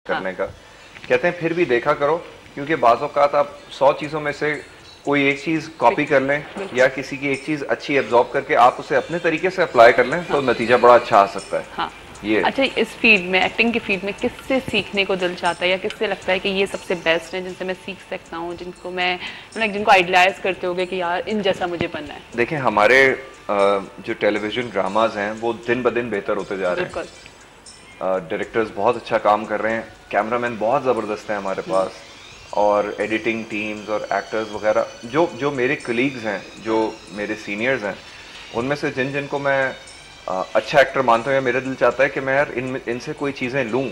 करने का। कहते हैं फिर भी देखा करो, क्योंकि बाज़ औक़ात आप 100 चीज़ों में से कोई एक चीज़ कॉपी कर लें या किसी की एक चीज़ अच्छी एब्जॉर्ब करके आप उसे अपने तरीके से अप्लाई कर लें तो नतीजा बड़ा अच्छा आ सकता है। हाँ। ये अच्छा, इस फील्ड में, एक्टिंग की फील्ड में किससे सीखने को दिल चाहता है या किससे लगता है कि ये सबसे बेस्ट है जिनसे मैं सीख सकता हूँ, जिनको मैं जिनको आइडियलाइज करते होगे कि यार इन जैसा मुझे बनना है? देखें, हमारे जो टेलीविज़न ड्रामाज हैं वो दिन ब दिन बेहतर होते जा रहे हैं। डायरेक्टर्स बहुत अच्छा काम कर रहे हैं, कैमरामैन बहुत ज़बरदस्त हैं हमारे पास, और एडिटिंग टीम्स और एक्टर्स वगैरह जो मेरे कलीग्स हैं, जो मेरे सीनियर्स हैं, उनमें से जिनको मैं अच्छा एक्टर मानता हूँ या मेरा दिल चाहता है कि मैं यार इनसे कोई चीज़ें लूँ,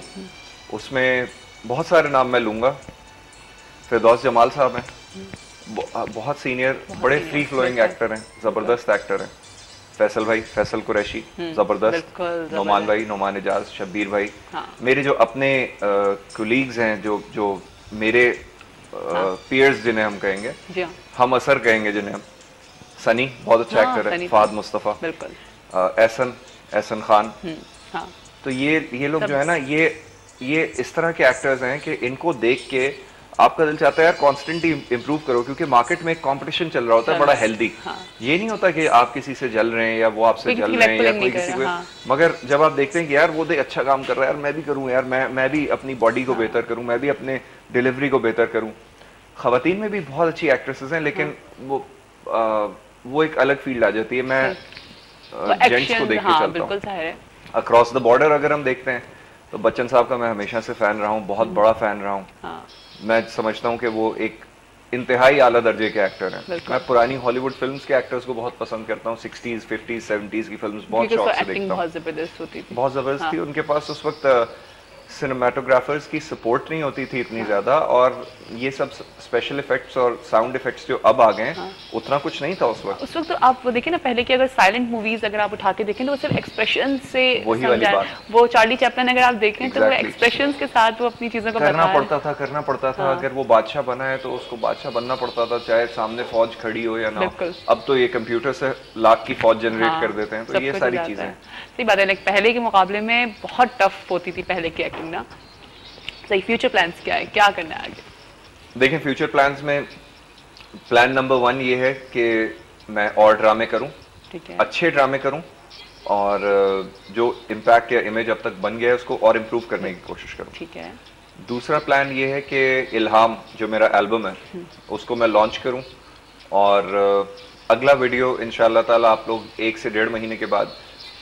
उसमें बहुत सारे नाम मैं लूँगा। फिरदौस जमाल साहब हैं, बहुत सीनियर, बड़े फ्री फ्लोइंग एक्टर हैं, ज़बरदस्त एक्टर हैं। फैसल भाई, फैसल कुरैशी ज़बरदस्त, नोमान भाई, नोमान एजाज, शब्बीर भाई। मेरे जो अपने कोलीग्स हैं, जो मेरे पीयर्स जिन्हें हम कहेंगे, हम असर कहेंगे जिन्हें हम, सनी बहुत अच्छा एक्टर है, फाद मुस्तफ़ा, एहसन खान। तो ये लोग जो है ना, ये इस तरह के एक्टर्स हैं कि इनको देख के आपका दिल चाहता है यार कॉन्स्टेंटली इम्प्रूव करो, क्योंकि मार्केट में एक कंपटीशन चल रहा होता है बड़ा हेल्दी। ये नहीं होता कि आप किसी से जल रहे हैं या वो आपसे जल रहे हैं या कोई किसी को, मगर जब आप देखते हैं कि यार वो अच्छा काम कर रहा है, यार मैं भी करूँ, यार मैं भी अपनी बॉडी को बेहतर करूँ, मैं भी अपने डिलीवरी को बेहतर करूँ। खवातीन में भी बहुत अच्छी एक्ट्रेसेस हैं, लेकिन वो एक अलग फील्ड आ जाती है। मैं जेंट्स को देख के चलता हूँ। अक्रॉस द बॉर्डर अगर हम देखते हैं तो बच्चन साहब का मैं हमेशा से फैन रहा हूँ, बहुत बड़ा फैन रहा हूँ। मैं समझता हूँ कि वो एक इंतहाई आला दर्जे के एक्टर हैं। मैं पुरानी हॉलीवुड फिल्म्स के एक्टर्स को बहुत पसंद करता हूँ, 60s, 50s, 70s की फिल्म्स बहुत शौक से देखता हूँ। बहुत जबरदस्त थी। उनके पास उस वक्त सिनेमाटोग्राफर्स की सपोर्ट नहीं होती थी इतनी ज़्यादा, और ये सब स्पेशल इफेक्ट्स और साउंड इफेक्ट्स जो अब आ गए हैं, उतना कुछ नहीं था उस वक्त। तो आप वो देखिए ना, पहले की अगर साइलेंट मूवीज अगर आप उठा के देखें तो वो सिर्फ एक्सप्रेशन से, वही वाली बात, वो चार्ली चैपलिन अगर आप देखें तो वो एक्सप्रेशंस के साथ वो अपनी चीज़ों को करना पड़ता था। अगर वो बादशाह बना है तो उसको बादशाह बनना पड़ता था, चाहे सामने फौज खड़ी हो या ना। अब तो ये कंप्यूटर से लाख की फौज जनरेट कर देते हैं, तो ये सारी चीज़ें सही बात है। पहले के मुकाबले में बहुत टफ होती थी पहले की एक्टिंग ना। सही, फ्यूचर प्लान्स क्या है, क्या करना है आगे? देखें, फ्यूचर प्लान्स में प्लान नंबर 1 ये है कि मैं और ड्रामे करूं, अच्छे ड्रामे करूं, और जो इम्पैक्ट या इमेज अब तक बन गया है उसको और इम्प्रूव करने की कोशिश करूं। ठीक है। दूसरा प्लान ये है कि इल्हाम जो मेरा एल्बम है उसको मैं लॉन्च करूं, और अगला वीडियो इंशाल्लाह ताला आप लोग 1 से 1.5 महीने के बाद,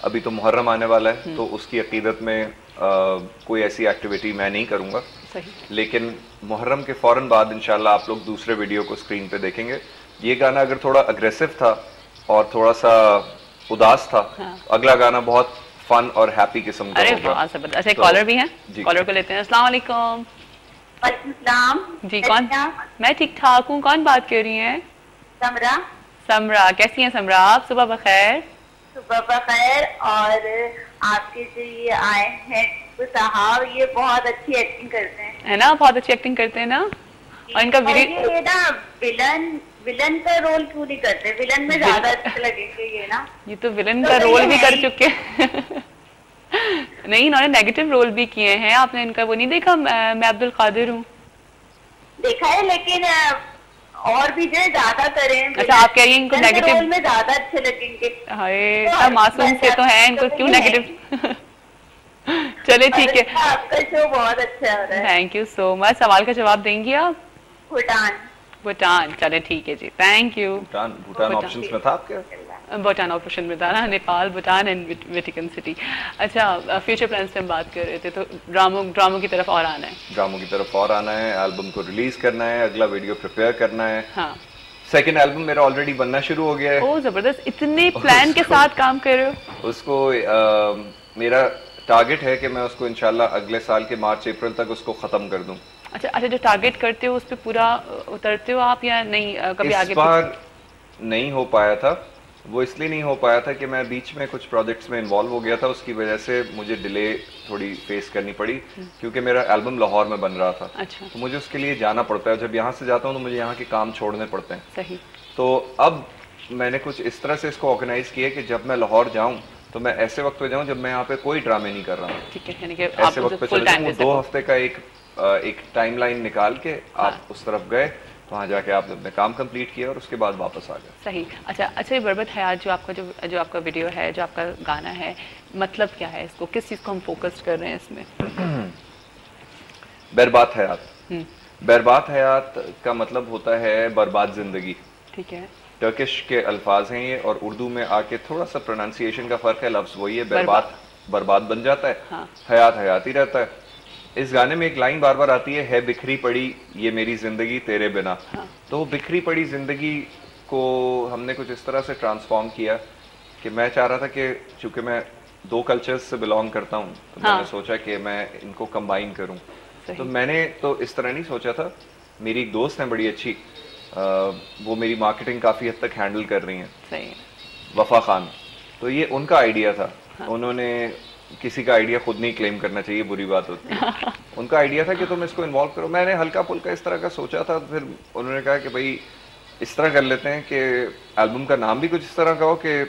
अभी तो मुहर्रम आने वाला है, तो उसकी अकीदत में कोई ऐसी एक्टिविटी मैं नहीं करूंगा, लेकिन मुहर्रम के फौरन बाद इंशाल्लाह आप लोग दूसरे वीडियो को स्क्रीन पे देखेंगे। ये गाना अगर थोड़ा अग्रेसिव था और थोड़ा सा उदास था, अगला गाना बहुत फन और हैप्पी किस्म का होगा। अच्छा, कॉलर भी है, कॉलर को लेते हैं। अस्सलाम वालेकुम। जी, कौन? मैं ठीक ठाक हूँ, कौन बात कर रही हैं? समरा, कैसी हैं समरा आप? सुबह बखैर। सुबह बखैर। और आपके जो ये आए हैं साहब, ये बहुत अच्छी एक्टिंग करते हैं, है ना? बहुत अच्छी एक्टिंग करते हैं ना। और इनका ये ना विलन का रोल क्यों नहीं करते? विलन में ज्यादा अच्छे लगेंगे ये ना। ये तो विलन का रोल भी कर चुके हैं। नहीं, इन्होंने नेगेटिव रोल भी किए हैं। आपने इनका वो नहीं देखा, मैं अब्दुल कादिर हूँ? देखा है, लेकिन और भी जो ज्यादा करें। अच्छा, आप कह रही हैं इनको नेगेटिव रोल में ज्यादा अच्छे लगेंगे। हाय, मासूम से तो है, इनको क्यों नेगेटिव? चले ठीक है, आपका शो बहुत अच्छा हो रहा है। Thank you so much. सवाल का जवाब देंगी आप? भूटान। चले ठीक है जी, थैंक यू। भूटान ऑप्शंस में था आपके? भूटान ऑप्शन में था ना, Nepal, Bhutan and Vatican city. अच्छा, फ्यूचर प्लान्स पे हम बात कर रहे थे, तो ड्रामों की तरफ और आना है। ड्रामों की तरफ और आना है, एल्बम को रिलीज करना है, अगला वीडियो प्रिपेयर करना है। हाँ, सेकंड एल्बम मेरा ऑलरेडी बनना शुरू हो गया है। ओह जबरदस्त, इतने प्लान के साथ काम कर रहे हो। उसको मेरा टारगेट है कि मैं उसको इंशाल्लाह अगले साल के मार्च अप्रैल तक उसको खत्म कर दूं। अच्छा, जो टारगेट करते हो उस पे पूरा उतरते हो आप या नहीं? कभी आगे इस बार नहीं हो पाया था। वो इसलिए नहीं हो पाया था कि मैं बीच में कुछ प्रोजेक्ट्स में इन्वॉल्व हो गया था, उसकी वजह से मुझे डिले थोड़ी फेस करनी पड़ी, क्योंकि मेरा एल्बम लाहौर में बन रहा था। अच्छा। तो मुझे उसके लिए जाना पड़ता है, जब यहाँ से जाता हूँ तो मुझे यहाँ के काम छोड़ने पड़ते हैं। सही। तो अब मैंने कुछ इस तरह से इसको ऑर्गेनाइज किया कि जब मैं लाहौर जाऊँ तो मैं ऐसे वक्त पे जाऊँ जब मैं यहाँ पे कोई ड्रामे नहीं कर रहा हूँ। ठीक है, यानी कि ऐसे वक्त पे चले जाऊँ, 2 हफ्ते का एक टाइमलाइन निकाल के आप उस तरफ गए, वहाँ जाके आपने अपने काम कंप्लीट किया और उसके बाद वापस आ गए। सही। अच्छा ये बरबत हयात जो आपका वीडियो है, जो आपका गाना है, मतलब क्या है इसको, किस चीज़ को हम फोकस कर रहे हैं इसमें? बर्बाद हयात। बर्बाद हयात का मतलब होता है बर्बाद जिंदगी। ठीक है। टर्किश के अल्फाज हैं ये, और उर्दू में आके थोड़ा सा प्रोनाउंसिएशन का फर्क है, लफ्ज वही है, बर्बाद बन जाता है। हाँ। हयात हयात ही रहता है। इस गाने में एक लाइन बार बार आती है बिखरी पड़ी ये मेरी जिंदगी तेरे बिना। हाँ। तो बिखरी पड़ी जिंदगी को हमने कुछ इस तरह से ट्रांसफॉर्म किया कि मैं चाह रहा था कि चूंकि मैं 2 कल्चर्स से बिलोंग करता हूँ, तो मैंने सोचा कि मैं इनको कंबाइन करूँ। तो मैंने तो इस तरह नहीं सोचा था। मेरी एक दोस्त है बड़ी अच्छी, वो मेरी मार्केटिंग काफ़ी हद तक हैंडल कर रही हैं, वफा खान। तो ये उनका आइडिया था। उन्होंने, किसी का आइडिया खुद नहीं क्लेम करना चाहिए, बुरी बात होती है। उनका आइडिया था कि तुम इसको इन्वॉल्व करो। मैंने हल्का फुल्का इस तरह का सोचा था, फिर उन्होंने कहा कि भाई इस तरह कर लेते हैं कि एल्बम का नाम भी कुछ इस तरह का हो कि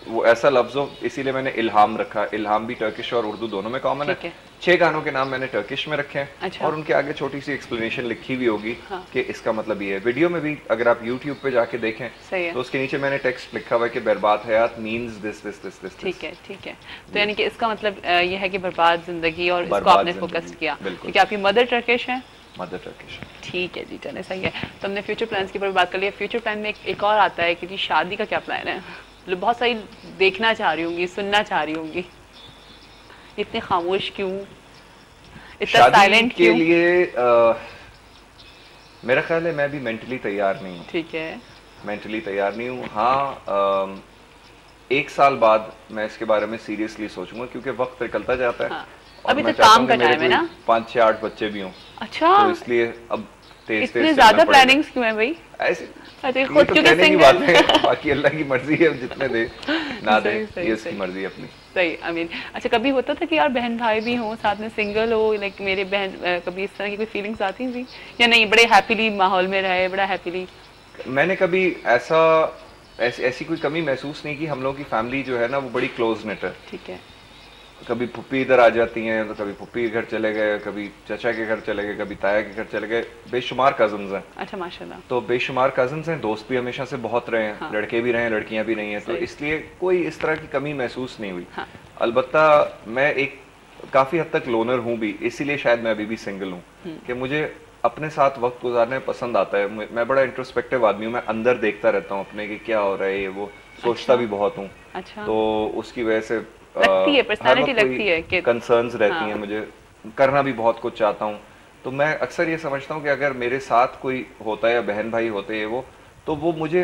वो ऐसा लफ्ज हो, इसीलिए मैंने इल्हाम रखा। इल्हाम भी टर्किश और उर्दू दोनों में कॉमन है। 6 गानों के नाम मैंने टर्किश में रखे हैं। अच्छा। और उनके आगे छोटी सी एक्सप्लेनेशन लिखी हुई होगी कि इसका मतलब ये है। वीडियो में भी अगर आप YouTube पे जाके देखें तो उसके नीचे मैंने टेक्स्ट लिखा हुआ है कि बर्बाद हयात means this this this this. ठीक है, ठीक है। तो यानी कि इसका मतलब ये है कि बर्बाद जिंदगी, और इसको आपने फोकस किया क्योंकि आपकी मदर टर्किश है। Mother Turkish. ठीक है जी, चले सही है। तो हमने फ्यूचर प्लान्स की बात कर लिया। फ्यूचर प्लान में एक और आता है कि जी शादी का क्या प्लान है? बहुत सारी देखना चाह रही होंगी, सुनना चाह रही होंगी, इतने खामोश क्यों, इतना साइलेंट क्यों? के लिए मेरा ख्याल है मैं भी मेंटली तैयार नहीं हूँ। ठीक है, मेंटली तैयार नहीं हूँ। हाँ, 1 साल बाद मैं इसके बारे में सीरियसली सोचूंगा, क्योंकि वक्त निकलता जाता है। हाँ। अभी तो काम का टाइम है ना। 5, 6, 8 बच्चे भी हों। अच्छा, तो इसलिए अब इतने ज्यादा प्लानिंग्स क्यों है भाई? ऐसे खुद तो कहने की बात है, बाकी अल्लाह की मर्जी है, जितने दे ना दे, ये उसकी मर्जी है अपनी। सही। आई मीन, अच्छा कभी होता था कि यार बहन भाई भी हो साथ में, सिंगल हो, लाइक मेरे बहन, कभी इस तरह की कोई फीलिंग्स आती थी या नहीं? बड़े हैप्पीली माहौल में रहे, बड़ा हैप्पीली? मैंने कभी ऐसी कोई कमी महसूस नहीं की। हम लोगों की फैमिली जो है ना वो बड़ी क्लोज नेट है। ठीक है। कभी फुप्पी इधर आ जाती हैं, तो कभी फुप्पी के घर चले गए, कभी चाचा के घर चले गए, कभी ताया के घर चले गए। बेशुमार कजन्स हैं। अच्छा, माशाल्लाह। तो बेशुमार कजन्स हैं, दोस्त भी हमेशा से बहुत रहे हैं। हाँ। लड़के भी रहे हैं, लड़कियां भी नहीं हैं, तो इसलिए कोई इस तरह की कमी महसूस नहीं हुई। हाँ। अलबत्ता मैं एक काफ़ी हद तक लोनर हूँ भी, इसीलिए शायद मैं अभी भी सिंगल हूँ कि मुझे अपने साथ वक्त गुजारने पसंद आता है। मैं बड़ा इंट्रोस्पेक्टिव आदमी हूँ, मैं अंदर देखता रहता हूँ अपने कि क्या हो रहा है, ये वो सोचता भी बहुत हूँ। अच्छा। तो उसकी वजह से लगती है, पर्सनालिटी लगती है कि कंसर्न्स रहती हैं, मुझे करना भी बहुत कुछ चाहता हूँ। तो मैं अक्सर ये समझता हूँ कि अगर मेरे साथ कोई होता है या बहन भाई होते हैं वो, तो वो मुझे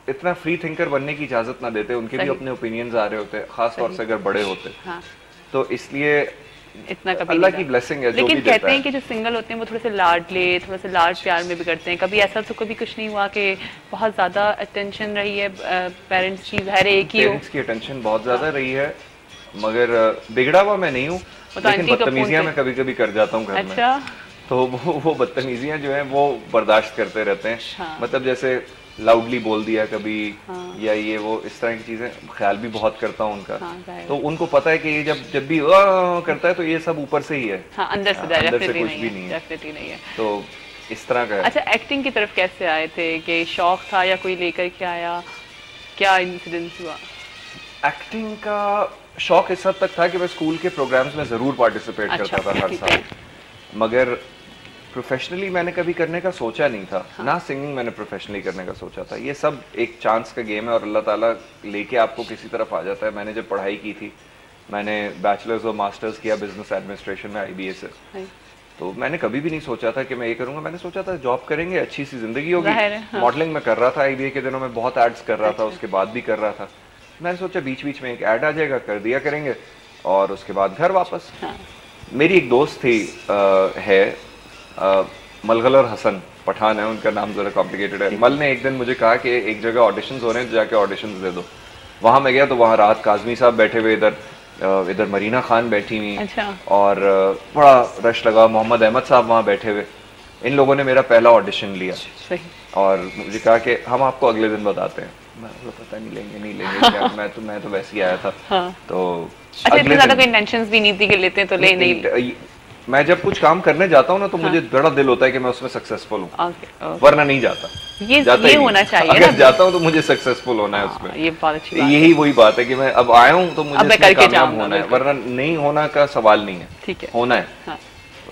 इतना फ्री थिंकर बनने की इजाजत ना देते। उनके भी अपने ओपिनियंस आ रहे होते हैं, खास तौर से अगर बड़े होते। हाँ। तो इसलिए इतना कभी अल्लाह की ब्लेसिंग है। लेकिन कहते हैं कि जो सिंगल होते हैं वो थोड़े से लाडले, थोड़ा सा लाड प्यार में भी करते हैं। कभी ऐसा तो कभी कुछ नहीं हुआ कि बहुत ज्यादा अटेंशन रही है पेरेंट्स की? हर एक ही पेरेंट्स की अटेंशन बहुत ज्यादा रही है, मगर बिगड़ा हुआ मैं नहीं हूँ, लेकिन बदतमीजियां मैं कभी कभी कर जाता हूँ घर में। अच्छा। तो वो बदतमीजियां जो हैं वो बर्दाश्त करते रहते हैं। हाँ। मतलब जैसे लाउडली बोल दिया कभी। हाँ। या ये वो इस तरह की चीजें, ख्याल भी बहुत करता हूँ उनका। हाँ, तो उनको पता है कि ये जब भी करता है तो ये सब ऊपर से ही है। हाँ, अंदर से कुछ भी नहीं है। तो इस तरह का है। अच्छा, एक्टिंग की तरफ कैसे आए थे? कि शौक था या कोई लेकर के आया? क्या इंसिडेंस हुआ? एक्टिंग का शौक इस हद तक था कि मैं स्कूल के प्रोग्राम्स में जरूर पार्टिसिपेट करता था हर साल, मगर प्रोफेशनली मैंने कभी करने का सोचा नहीं था। हाँ। ना सिंगिंग मैंने प्रोफेशनली करने का सोचा था। ये सब एक चांस का गेम है और अल्लाह ताला लेके आपको किसी तरफ आ जाता है। मैंने जब पढ़ाई की थी, मैंने बैचलर्स और मास्टर्स किया बिजनेस एडमिनिस्ट्रेशन में IBA से। तो मैंने कभी भी नहीं सोचा था कि मैं ये करूंगा। मैंने सोचा था जॉब करेंगे, अच्छी सी जिंदगी होगी। हाँ। मॉडलिंग में कर रहा था, IBA के दिनों में बहुत एड्स कर रहा था, उसके बाद भी कर रहा था। मैंने सोचा बीच बीच में एक ऐड आ जाएगा, कर दिया करेंगे और उसके बाद घर वापस। हाँ। मेरी एक दोस्त थी, मलगलर हसन, पठान है उनका नाम, जरा कॉम्प्लिकेटेड है। मल ने एक दिन मुझे कहा कि एक जगह ऑडिशंस हो रहे हैं, जाके ऑडिशंस दे दो। वहाँ मैं गया तो वहाँ राहत काजमी साहब बैठे हुए, इधर मरीना खान बैठी हुई। अच्छा। और बड़ा रश लगा। मोहम्मद अहमद साहब वहाँ बैठे हुए। इन लोगों ने मेरा पहला ऑडिशन लिया और मुझे कहा कि हम आपको अगले दिन बताते हैं। मैं पता नहीं लेंगे क्या, मैं तो वैसे ही आया था। हाँ। तो अच्छा, इतनी ज्यादा कोई इंटेंशंस भी नहीं थी कि लेते तो ले नहीं। मैं जब कुछ काम करने जाता हूँ ना तो मुझे बड़ा दिल होता है कि मैं उसमें सक्सेसफुल हूँ, वरना नहीं जाता। ये होना चाहिए, अगर जाता हूँ तो मुझे सक्सेसफुल होना है उसमें। ये बहुत अच्छी बात है। यही वही बात है कि मैं अब आया हूँ तो मुझे कामयाब होना है, वरना नहीं होना का सवाल नहीं है। ठीक है, होना है।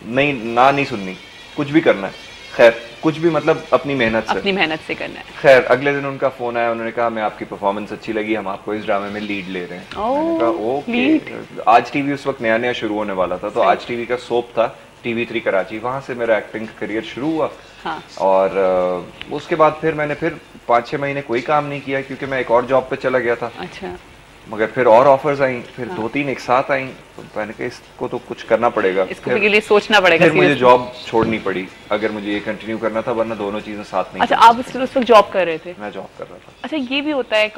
नहीं सुननी, कुछ भी करना है। खैर, कुछ भी मतलब अपनी मेहनत से करना है। खैर, अगले दिन उनका फोन आया, उन्होंने कहा मैं आपकी परफॉर्मेंस अच्छी लगी, हम आपको इस ड्रामे में लीड ले रहे हैं। मैंने कहा ओके। आज टीवी उस वक्त नया शुरू होने वाला था, तो आज टीवी का सोप था TV3 कराची, वहां से मेरा एक्टिंग करियर शुरू हुआ। हाँ। और उसके बाद फिर मैंने 5-6 महीने कोई काम नहीं किया, क्योंकि मैं एक और जॉब पे चला गया था। अच्छा। मगर फिर और ऑफर्स आई, फिर 2-3 एक साथ आई, तो मैंने कहा इसको तो कुछ करना पड़ेगा, इसको के लिए सोचना पड़ेगा। फिर मुझे जॉब छोड़नी पड़ी अगर मुझे ये कंटिन्यू करना था, वरना दोनों चीजें साथ नहीं। अच्छा, आप उस वक्त जॉब कर रहे थे? मैं जॉब कर रहा था। अच्छा, ये भी होता है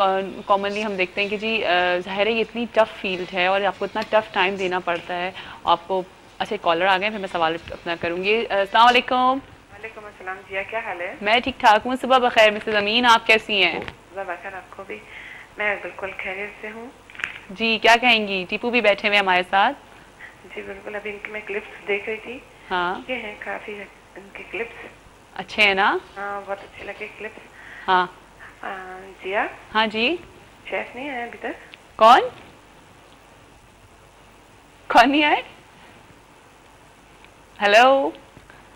कॉमनली हम देखते हैं कि जी जाहिर है ये इतनी टफ फील्ड है और आपको इतना टफ टाइम देना पड़ता है आपको। अच्छा, कॉलर आ गए, फिर मैं सवाल अपना करूंगी। अस्सलाम वालेकुम। वालेकुम अस्सलाम जिया, क्या हाल है? मैं ठीक ठाक हूँ, सुबह बखैर मिसेस अमीन, आप कैसी हैं? सुबह बखैर आपको भी। मैं बिल्कुल खैरियत से हूँ जी। क्या कहेंगी? टीपू भी बैठे हुए हमारे साथ। जी बिल्कुल, अभी इनकी मैं क्लिप्स देख रही थी। हाँ, ये हैं काफी इनके क्लिप्स अच्छे हैं ना? हाँ, बहुत अच्छे लगे क्लिप्स। हाँ जिया। हाँ जी। शेफ नहीं आया अभी तक? कौन नहीं आए? हेलो।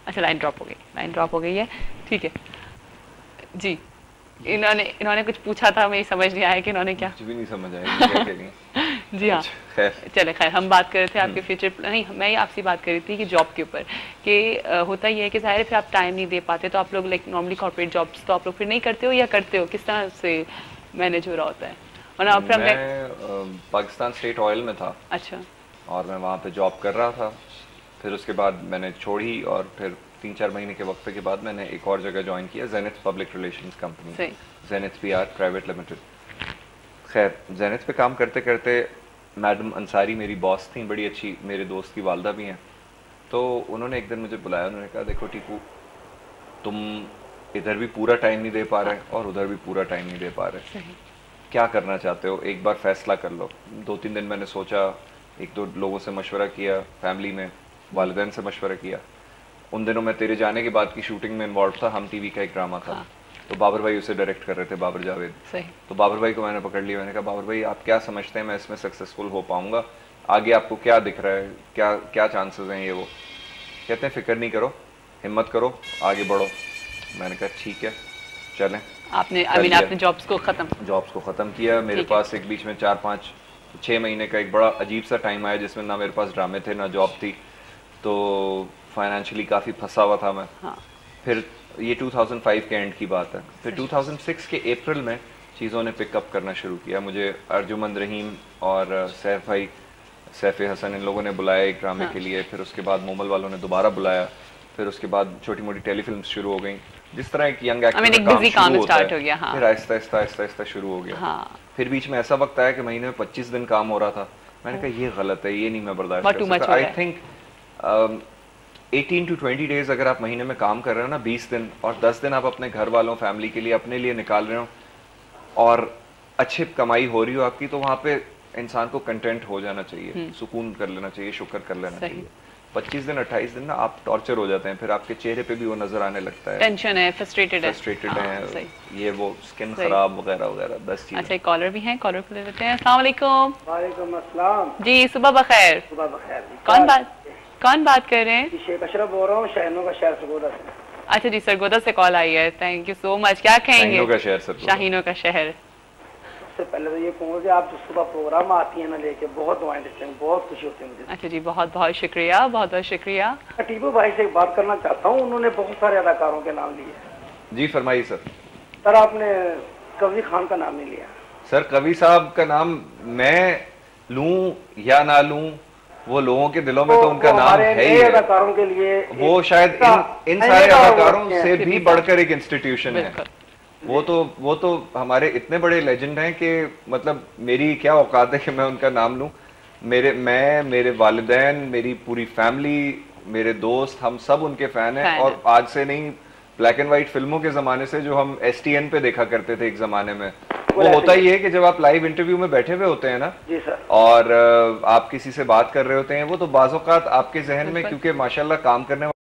अच्छा, लाइन ड्रॉप हो गई है। ठीक है जी। इन्होंने कुछ पूछा था, मैं समझ नहीं आया कि इन्होंने क्या। कुछ भी नहीं समझ आया क्या कह रही हैं। जी हाँ, चले खैर, हम बात कर रहे थे आपके फ्यूचर नहीं, मैं आपसे बात कर रही थी कि जॉब के ऊपर कि होता ही है कि जाहिर है फिर आप टाइम नहीं दे पाते, तो आप लोग लाइक नॉर्मली कॉर्पोरेट जॉब्स तो आप लोग फिर नहीं करते हो या करते हो, किस तरह से मैनेज हो रहा होता है? मैं पाकिस्तान स्टेट ऑयल में था। अच्छा। और मैं वहाँ पे जॉब कर रहा था, फिर उसके बाद मैंने छोड़ी और फिर 3-4 महीने के वक्त के बाद मैंने एक और जगह ज्वाइन किया, zenith public relations company, zenith PR private limited. खैर, जेनिथ पे काम करते करते मैडम अंसारी मेरी बॉस थी, बड़ी अच्छी, मेरे दोस्त की वालदा भी हैं। तो उन्होंने एक दिन मुझे बुलाया, उन्होंने कहा देखो टीपू, तुम इधर भी पूरा टाइम नहीं दे पा रहे और उधर भी पूरा टाइम नहीं दे पा रहे, क्या करना चाहते हो, एक बार फैसला कर लो। 2-3 दिन मैंने सोचा, 1-2 लोगों से मशवरा किया, फैमिली में वालिदैन से मशवरा किया। उन दिनों मैं तेरे जाने के बाद की शूटिंग में इन्वॉल्व था, हम TV का एक ड्रामा था। तो बाबर भाई उसे डायरेक्ट कर रहे थे, बाबर जावेद। तो बाबर भाई को मैंने पकड़ लिया, मैंने कहा बाबर भाई आप क्या समझते हैं मैं इसमें सक्सेसफुल हो पाऊंगा, आगे आपको क्या दिख रहा है, क्या चांसेस हैं ये वो। कहते हैं फिक्र नहीं करो, हिम्मत करो, आगे बढ़ो। मैंने कहा ठीक है चलें। आपने जॉब्स को ख़त्म किया। मेरे पास एक बीच में 4-5-6 महीने का एक बड़ा अजीब सा टाइम आया जिसमें ना मेरे पास ड्रामे थे ना जॉब थी, तो फाइनेंशियली काफ़ी फंसा हुआ था मैं। फिर ये 2005 के एंड की बात है। फिर 2006 के अप्रैल में चीज़ों ने पिकअप करना शुरू किया। मुझे अर्जुमंद रहीम और सैफ हसन इन लोगों ने बुलाया एक ड्रामे के लिए। फिर उसके बाद मोमल वालों ने दोबारा बुलाया। फिर उसके बाद छोटी मोटी टेलीफिल्म शुरू हो गई। जिस तरह एक यंग एक्टर का काम स्टार्ट हो गया, फिर आहिस्ता शुरू हो गया। फिर बीच में ऐसा वक्त आया कि महीने में 25 दिन काम हो रहा था। मैंने कहा ये गलत है, ये नहीं मैं बर्दाश्त कर सकता। आई थिंक 18 to 20 डेज अगर आप महीने में काम कर रहे हो ना, 20 दिन, और 10 दिन आप अपने घर वालों फैमिली के लिए अपने लिए निकाल रहे हो और अच्छी कमाई हो रही हो आपकी, तो वहाँ पे इंसान को कंटेंट हो जाना चाहिए, सुकून कर लेना चाहिए, शुक्र कर लेना चाहिए। 25 दिन 28 दिन ना आप टॉर्चर हो जाते हैं, फिर आपके चेहरे पे भी वो नजर आने लगता है, टेंशन है, फ्रस्ट्रेटेड है, ये वो स्किन खराब वगैरह वगैरह 10 चीजें। अच्छा, एक कॉलर भी हैं, कॉलर को ले लेते हैं। अस्सलाम वालेकुम। वालेकुम अस्सलाम जी, सुबह बखैर। सुबह बखैर। कौन बात कर रहे हैं? शेख अशरफ बोल रहा हूँ, शाहीनों का शहर सरगोदा से। अच्छा जी, सरगोदा से कॉल आई है, थैंक यू सो मच। क्या कहेंगे? शाहीनों का शहर। सबसे पहले तो ये कहूँगा कि आप जो सुबह प्रोग्राम आती है ना लेके, बहुत दुआएं देते हैं, बहुत खुशी होती है मुझे। अच्छा जी, बहुत बहुत शुक्रिया, बहुत बहुत शुक्रिया। टीपू भाई से एक बात करना चाहता हूँ, उन्होंने बहुत सारे अदाकारों के नाम लिए। जी फरमाइए सर। सर आपने कवि खान का नाम नहीं लिया। सर कवि साहब का नाम मैं लूं या ना लूं, वो लोगों के दिलों में तो उनका नाम है ही है। अदाकारों के लिए वो शायद इन सारे अदाकारों से भी बढ़कर एक इंस्टीट्यूशन है। वो तो हमारे इतने बड़े लेजेंड हैं कि मतलब मेरी क्या औकात है कि मैं उनका नाम लूं। मेरे वालिदैन, मेरी पूरी फैमिली, मेरे दोस्त, हम सब उनके फैन हैं। और आज से नहीं, ब्लैक एंड व्हाइट फिल्मों के जमाने से, जो हम STN पे देखा करते थे एक जमाने में, वो होता ही है कि जब आप लाइव इंटरव्यू में बैठे हुए होते हैं ना जी सर, और आप किसी से बात कर रहे होते हैं, वो तो बाज़ औक़ात आपके जहन में, क्योंकि माशाल्लाह काम करने